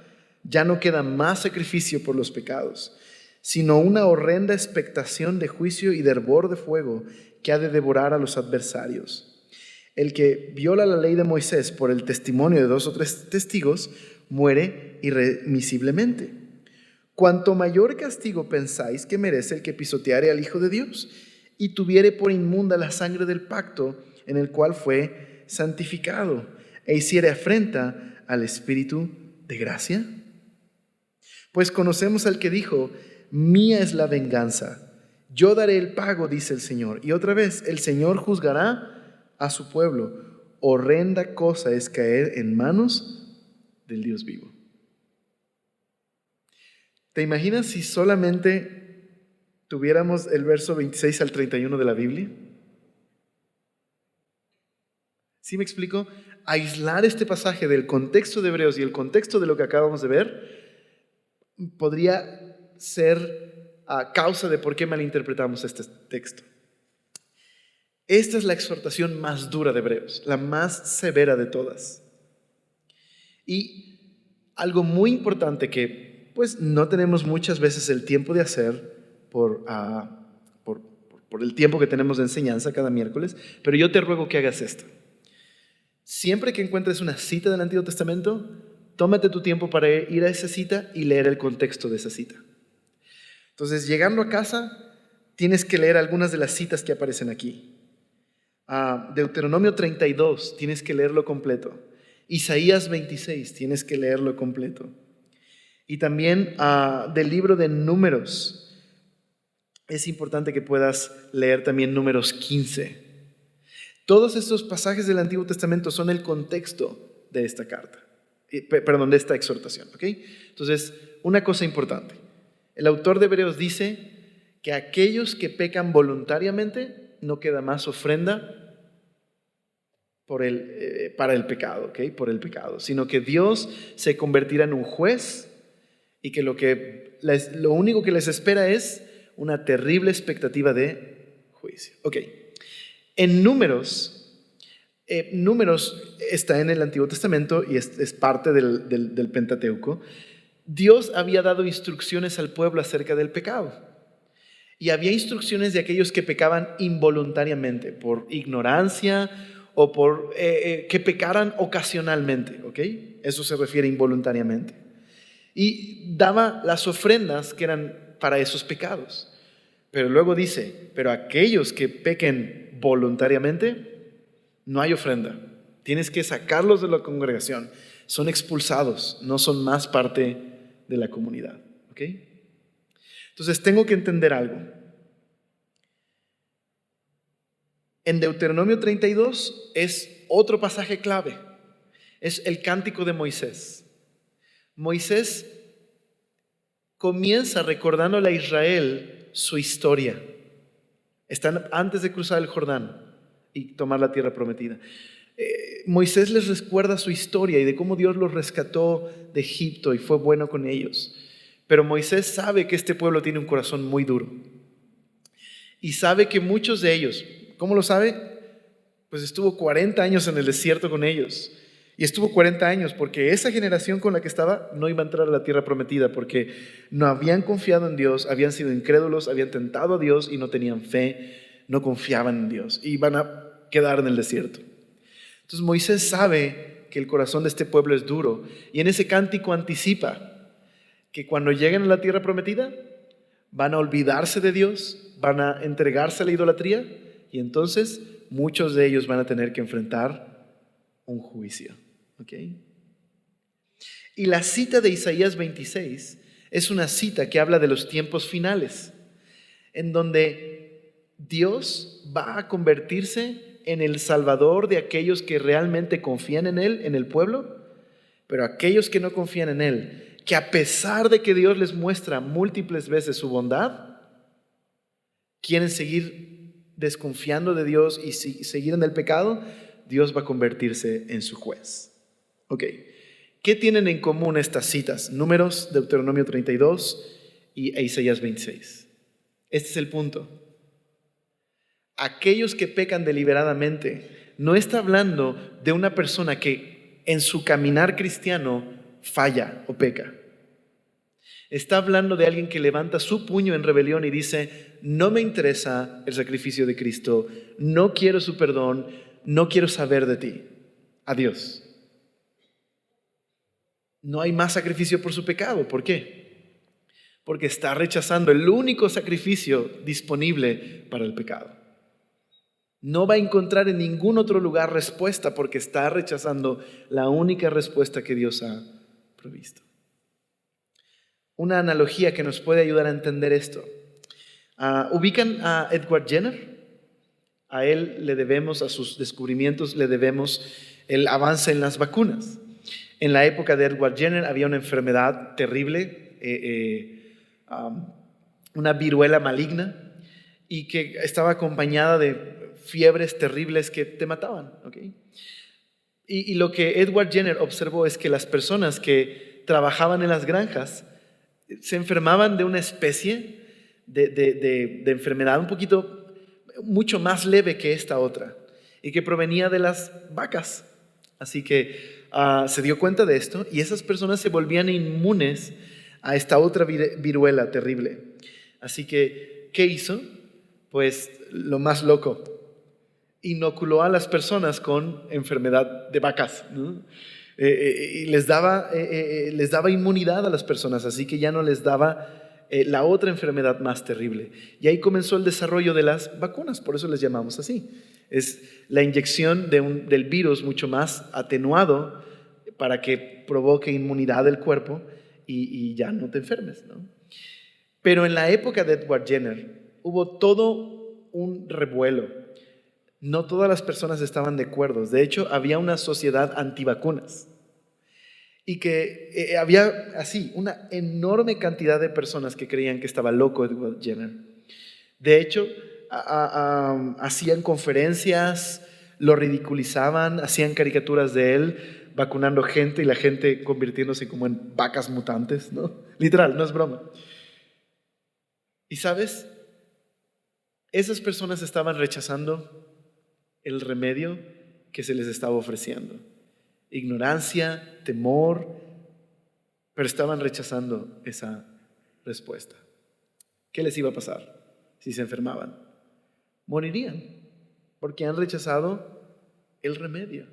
ya no queda más sacrificio por los pecados, sino una horrenda expectación de juicio y de hervor de fuego que ha de devorar a los adversarios. El que viola la ley de Moisés por el testimonio de 2 o 3 testigos muere irremisiblemente. Cuanto mayor castigo pensáis que merece el que pisoteare al Hijo de Dios y tuviere por inmunda la sangre del pacto en el cual fue santificado, e hiciere afrenta al Espíritu de gracia? Pues conocemos al que dijo: mía es la venganza, yo daré el pago, dice el Señor. Y otra vez, el Señor juzgará a su pueblo. Horrenda cosa es caer en manos del Dios vivo. ¿Te imaginas si solamente tuviéramos el verso 26 al 31 de la Biblia? ¿Sí me explico? Aislar este pasaje del contexto de Hebreos y el contexto de lo que acabamos de ver podría ser causa de por qué malinterpretamos este texto. Esta es la exhortación más dura de Hebreos, la más severa de todas. Y algo muy importante que pues no tenemos muchas veces el tiempo de hacer por el tiempo que tenemos de enseñanza cada miércoles, pero yo te ruego que hagas esto. Siempre que encuentres una cita del Antiguo Testamento, tómate tu tiempo para ir a esa cita y leer el contexto de esa cita. Entonces, llegando a casa, tienes que leer algunas de las citas que aparecen aquí. Deuteronomio 32, tienes que leerlo completo. Isaías 26, tienes que leerlo completo. Y también del libro de Números, es importante que puedas leer también Números 15. Todos estos pasajes del Antiguo Testamento son el contexto de esta carta, de esta exhortación, ¿ok? Entonces, una cosa importante. El autor de Hebreos dice que aquellos que pecan voluntariamente no queda más ofrenda para el pecado, ¿ok? Por el pecado, sino que Dios se convertirá en un juez y que lo único que les espera es una terrible expectativa de juicio. Ok, en Números está en el Antiguo Testamento y es parte del Pentateuco. Dios había dado instrucciones al pueblo acerca del pecado. Y había instrucciones de aquellos que pecaban involuntariamente, por ignorancia o por que pecaran ocasionalmente, ¿ok? Eso se refiere involuntariamente. Y daba las ofrendas que eran para esos pecados. Pero luego dice, pero aquellos que pequen voluntariamente, no hay ofrenda. Tienes que sacarlos de la congregación. Son expulsados, no son más parte de la comunidad, ¿ok? Entonces tengo que entender algo. En Deuteronomio 32 es otro pasaje clave. Es el cántico de Moisés. Moisés comienza recordándole a Israel su historia. Están antes de cruzar el Jordán y tomar la tierra prometida. Moisés les recuerda su historia y de cómo Dios los rescató de Egipto y fue bueno con ellos. Pero Moisés sabe que este pueblo tiene un corazón muy duro. Y sabe que muchos de ellos, ¿cómo lo sabe? Pues estuvo 40 años en el desierto con ellos. Y estuvo 40 años porque esa generación con la que estaba no iba a entrar a la tierra prometida porque no habían confiado en Dios, habían sido incrédulos, habían tentado a Dios y no tenían fe, no confiaban en Dios y iban a quedar en el desierto. Entonces Moisés sabe que el corazón de este pueblo es duro y en ese cántico anticipa que cuando lleguen a la tierra prometida van a olvidarse de Dios, van a entregarse a la idolatría y entonces muchos de ellos van a tener que enfrentar un juicio. ¿Okay? Y la cita de Isaías 26 es una cita que habla de los tiempos finales, en donde Dios va a convertirse en el Salvador de aquellos que realmente confían en Él, en el pueblo, pero aquellos que no confían en Él, que a pesar de que Dios les muestra múltiples veces su bondad, quieren seguir desconfiando de Dios y seguir en el pecado, Dios va a convertirse en su juez. Ok, ¿qué tienen en común estas citas? Números, Deuteronomio 32 e Isaías 26. Este es el punto. Aquellos que pecan deliberadamente, no está hablando de una persona que en su caminar cristiano falla o peca. Está hablando de alguien que levanta su puño en rebelión y dice, no me interesa el sacrificio de Cristo, no quiero su perdón, no quiero saber de ti. Adiós. No hay más sacrificio por su pecado. ¿Por qué? Porque está rechazando el único sacrificio disponible para el pecado. No va a encontrar en ningún otro lugar respuesta porque está rechazando la única respuesta que Dios ha provisto. Una analogía que nos puede ayudar a entender esto. ¿Ubican a Edward Jenner? A él le debemos, a sus descubrimientos, le debemos el avance en las vacunas. En la época de Edward Jenner había una enfermedad terrible, una viruela maligna, y que estaba acompañada de fiebres terribles que te mataban. ¿Okay? Y lo que Edward Jenner observó es que las personas que trabajaban en las granjas se enfermaban de una especie de enfermedad un poquito, mucho más leve que esta otra, y que provenía de las vacas. Así que se dio cuenta de esto y esas personas se volvían inmunes a esta otra viruela terrible. Así que, ¿qué hizo? Pues lo más loco, inoculó a las personas con enfermedad de vacas, ¿no? Y les daba inmunidad a las personas, así que ya no les daba la otra enfermedad más terrible. Y ahí comenzó el desarrollo de las vacunas, por eso les llamamos así. Es la inyección del virus mucho más atenuado para que provoque inmunidad del cuerpo y ya no te enfermes, ¿no? Pero en la época de Edward Jenner hubo todo un revuelo. No todas las personas estaban de acuerdo. De hecho, había una sociedad antivacunas. Y que había así una enorme cantidad de personas que creían que estaba loco Edward Jenner. De hecho, hacían conferencias, lo ridiculizaban, hacían caricaturas de él, vacunando gente y la gente convirtiéndose como en vacas mutantes, ¿no? Literal, no es broma. Y sabes, esas personas estaban rechazando el remedio que se les estaba ofreciendo. Ignorancia, temor, pero estaban rechazando esa respuesta. ¿Qué les iba a pasar si se enfermaban? Morirían, porque han rechazado el remedio.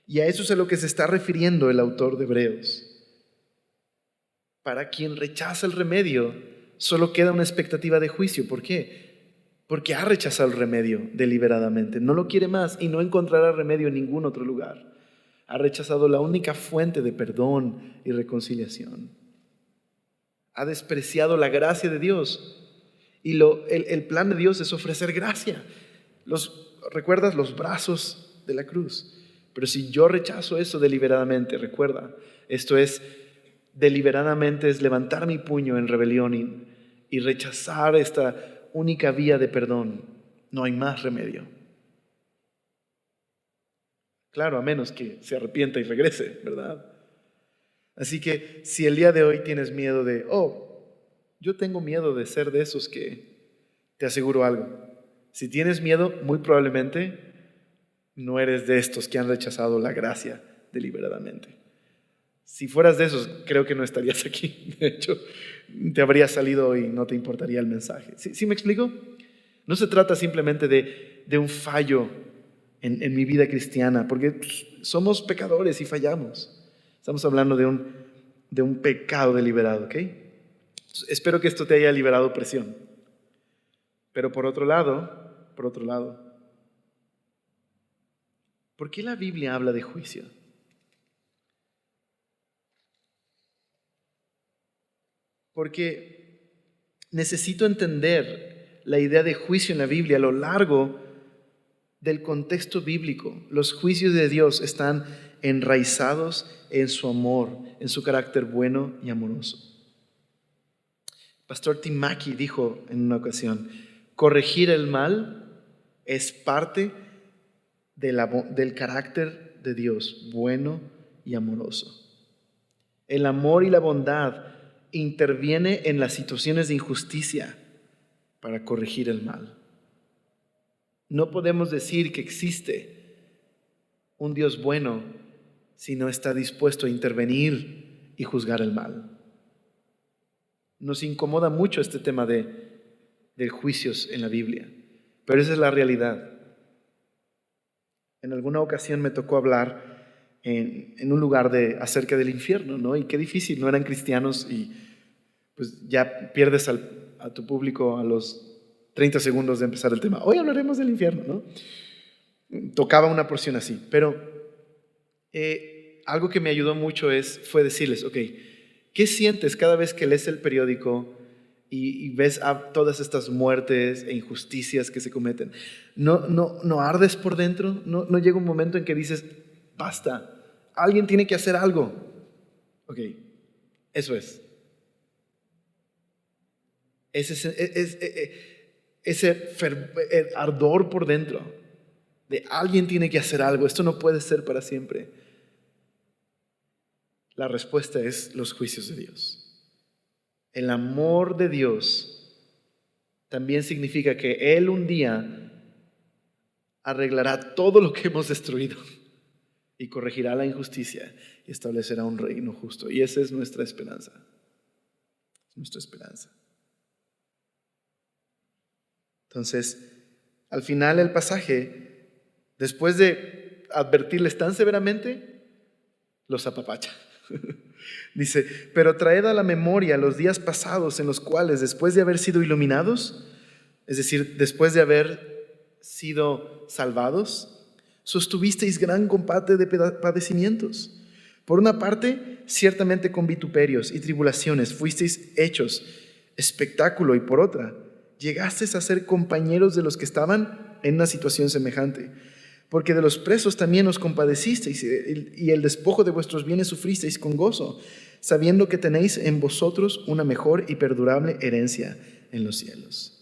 Y a eso es a lo que se está refiriendo el autor de Hebreos. Para quien rechaza el remedio, solo queda una expectativa de juicio. ¿Por qué? Porque ha rechazado el remedio deliberadamente. No lo quiere más y no encontrará remedio en ningún otro lugar. Ha rechazado la única fuente de perdón y reconciliación. Ha despreciado la gracia de Dios. Y el plan de Dios es ofrecer gracia. ¿Recuerdas los brazos de la cruz? Pero si yo rechazo eso deliberadamente, recuerda, esto es deliberadamente, es levantar mi puño en rebelión y rechazar esta única vía de perdón. No hay más remedio. Claro, a menos que se arrepienta y regrese, ¿verdad? Así que si el día de hoy tienes miedo de, yo tengo miedo de ser de esos que, te aseguro algo, si tienes miedo, muy probablemente no eres de estos que han rechazado la gracia deliberadamente. Si fueras de esos, creo que no estarías aquí. De hecho, te habría salido y no te importaría el mensaje. ¿Sí me explico? No se trata simplemente de un fallo en mi vida cristiana, porque somos pecadores y fallamos. Estamos hablando de un pecado deliberado, ¿ok? Espero que esto te haya liberado presión. Pero por otro lado, ¿por qué la Biblia habla de juicio? Porque necesito entender la idea de juicio en la Biblia a lo largo del contexto bíblico. Los juicios de Dios están enraizados en su amor, en su carácter bueno y amoroso. Pastor Tim Mackie dijo en una ocasión, corregir el mal es parte del carácter de Dios, bueno y amoroso. El amor y la bondad interviene en las situaciones de injusticia para corregir el mal. No podemos decir que existe un Dios bueno si no está dispuesto a intervenir y juzgar el mal. Nos incomoda mucho este tema de juicios en la Biblia, pero esa es la realidad. En alguna ocasión me tocó hablar en un lugar acerca del infierno, ¿no? Y qué difícil, no eran cristianos y pues ya pierdes a tu público a los 30 segundos de empezar el tema. Hoy hablaremos del infierno, ¿no? Tocaba una porción así, pero algo que me ayudó mucho fue decirles, ok, ¿qué sientes cada vez que lees el periódico y ves a todas estas muertes e injusticias que se cometen? ¿No ardes por dentro? ¿No llega un momento en que dices, basta, alguien tiene que hacer algo? Ok, eso es. Ese ardor por dentro de alguien tiene que hacer algo, esto no puede ser para siempre. La respuesta es los juicios de Dios. El amor de Dios también significa que Él un día arreglará todo lo que hemos destruido y corregirá la injusticia y establecerá un reino justo. Y esa es nuestra esperanza. Nuestra esperanza. Entonces, al final el pasaje, después de advertirles tan severamente, los apapacha. Dice, pero traed a la memoria los días pasados en los cuales, después de haber sido iluminados, es decir, después de haber sido salvados, sostuvisteis gran combate de padecimientos. Por una parte, ciertamente con vituperios y tribulaciones fuisteis hechos espectáculo, y por otra, llegasteis a ser compañeros de los que estaban en una situación semejante. Porque de los presos también os compadecisteis, y el despojo de vuestros bienes sufristeis con gozo, sabiendo que tenéis en vosotros una mejor y perdurable herencia en los cielos.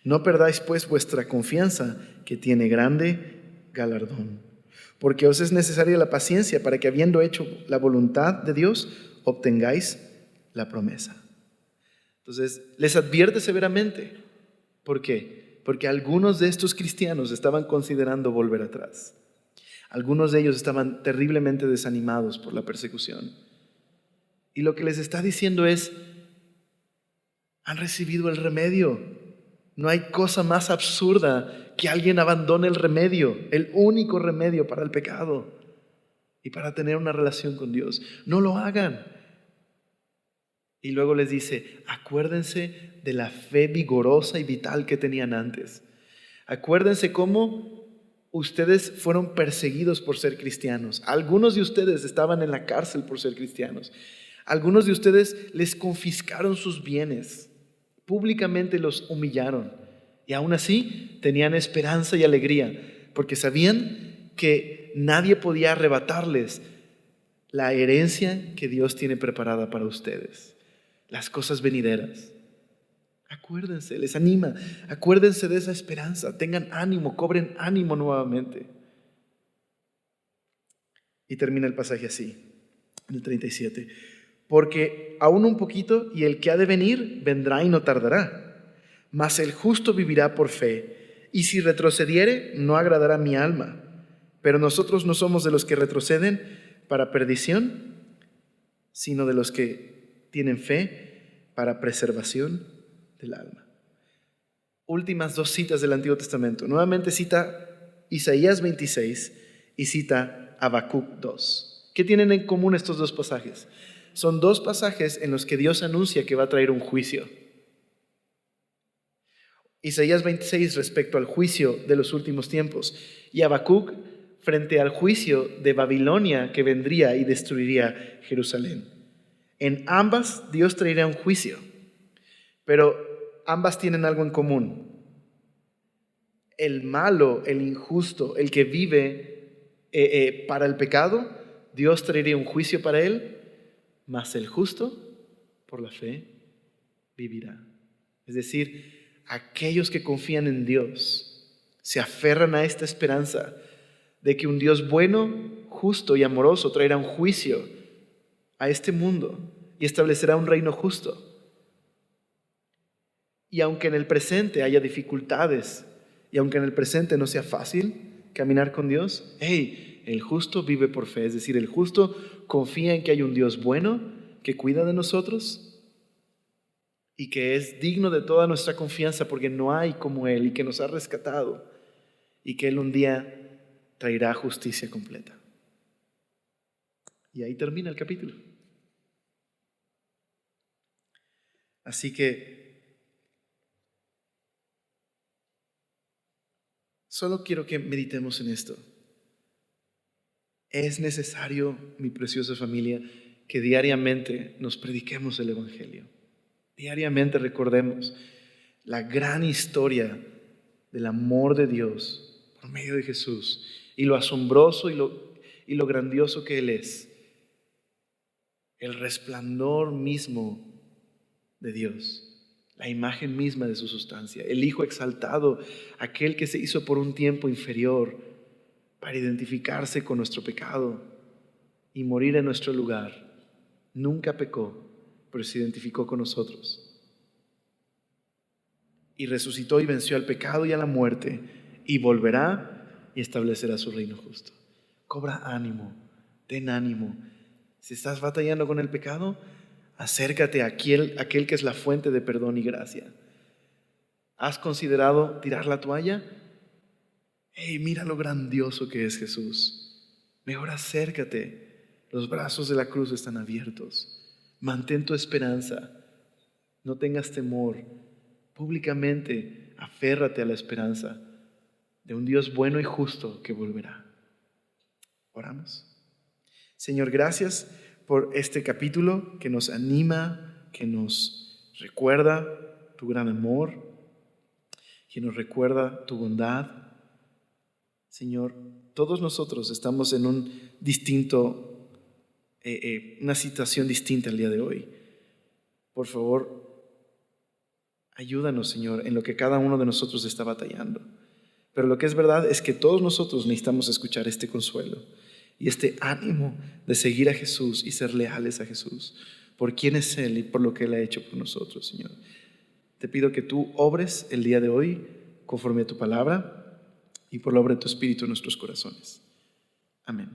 No perdáis pues vuestra confianza, que tiene grande galardón. Porque os es necesaria la paciencia, para que, habiendo hecho la voluntad de Dios, obtengáis la promesa. Entonces, les advierte severamente. ¿Por qué? Porque algunos de estos cristianos estaban considerando volver atrás. Algunos de ellos estaban terriblemente desanimados por la persecución. Y lo que les está diciendo es, han recibido el remedio. No hay cosa más absurda que alguien abandone el remedio, el único remedio para el pecado y para tener una relación con Dios. No lo hagan. Y luego les dice, acuérdense de la fe vigorosa y vital que tenían antes. Acuérdense cómo ustedes fueron perseguidos por ser cristianos. Algunos de ustedes estaban en la cárcel por ser cristianos. Algunos de ustedes les confiscaron sus bienes. Públicamente los humillaron. Y aún así tenían esperanza y alegría, porque sabían que nadie podía arrebatarles la herencia que Dios tiene preparada para ustedes. Las cosas venideras. Acuérdense, les anima, acuérdense de esa esperanza, tengan ánimo, cobren ánimo nuevamente. Y termina el pasaje así, en el 37. Porque aún un poquito, y el que ha de venir vendrá y no tardará, mas el justo vivirá por fe, y si retrocediere no agradará mi alma. Pero nosotros no somos de los que retroceden para perdición, sino de los que tienen fe para preservación del alma. Últimas dos citas del Antiguo Testamento. Nuevamente cita Isaías 26 y cita Habacuc 2. ¿Qué tienen en común estos dos pasajes? Son dos pasajes en los que Dios anuncia que va a traer un juicio. Isaías 26 respecto al juicio de los últimos tiempos y Habacuc frente al juicio de Babilonia que vendría y destruiría Jerusalén. En ambas Dios traerá un juicio, pero ambas tienen algo en común. El malo, el injusto, el que vive para el pecado, Dios traería un juicio para él, mas el justo, por la fe, vivirá. Es decir, aquellos que confían en Dios, se aferran a esta esperanza de que un Dios bueno, justo y amoroso traerá un juicio a este mundo y establecerá un reino justo. Y aunque en el presente haya dificultades y aunque en el presente no sea fácil caminar con Dios, el justo vive por fe, es decir, el justo confía en que hay un Dios bueno que cuida de nosotros y que es digno de toda nuestra confianza porque no hay como Él y que nos ha rescatado y que Él un día traerá justicia completa. Y ahí termina el capítulo. Así que solo quiero que meditemos en esto. Es necesario, mi preciosa familia, que diariamente nos prediquemos el Evangelio. Diariamente recordemos la gran historia del amor de Dios por medio de Jesús y lo asombroso y lo grandioso que Él es. El resplandor mismo de Dios, la imagen misma de su sustancia, el Hijo exaltado, aquel que se hizo por un tiempo inferior para identificarse con nuestro pecado y morir en nuestro lugar. Nunca pecó, pero se identificó con nosotros. y resucitó y venció al pecado y a la muerte, y volverá y establecerá su reino justo. Cobra ánimo, ten ánimo. Si estás batallando con el pecado, acércate a aquel que es la fuente de perdón y gracia. ¿Has considerado tirar la toalla? Hey, mira lo grandioso que es Jesús. Mejor acércate. Los brazos de la cruz están abiertos. Mantén tu esperanza. No tengas temor. Públicamente aférrate a la esperanza de un Dios bueno y justo que volverá. Oramos. Señor, gracias por este capítulo que nos anima, que nos recuerda tu gran amor, que nos recuerda tu bondad. Señor, todos nosotros estamos en un distinto, una situación distinta el día de hoy. Por favor, ayúdanos, Señor, en lo que cada uno de nosotros está batallando. Pero lo que es verdad es que todos nosotros necesitamos escuchar este consuelo y este ánimo de seguir a Jesús y ser leales a Jesús por quién es Él y por lo que Él ha hecho por nosotros, Señor. Te pido que tú obres el día de hoy conforme a tu palabra y por la obra de tu Espíritu en nuestros corazones. Amén.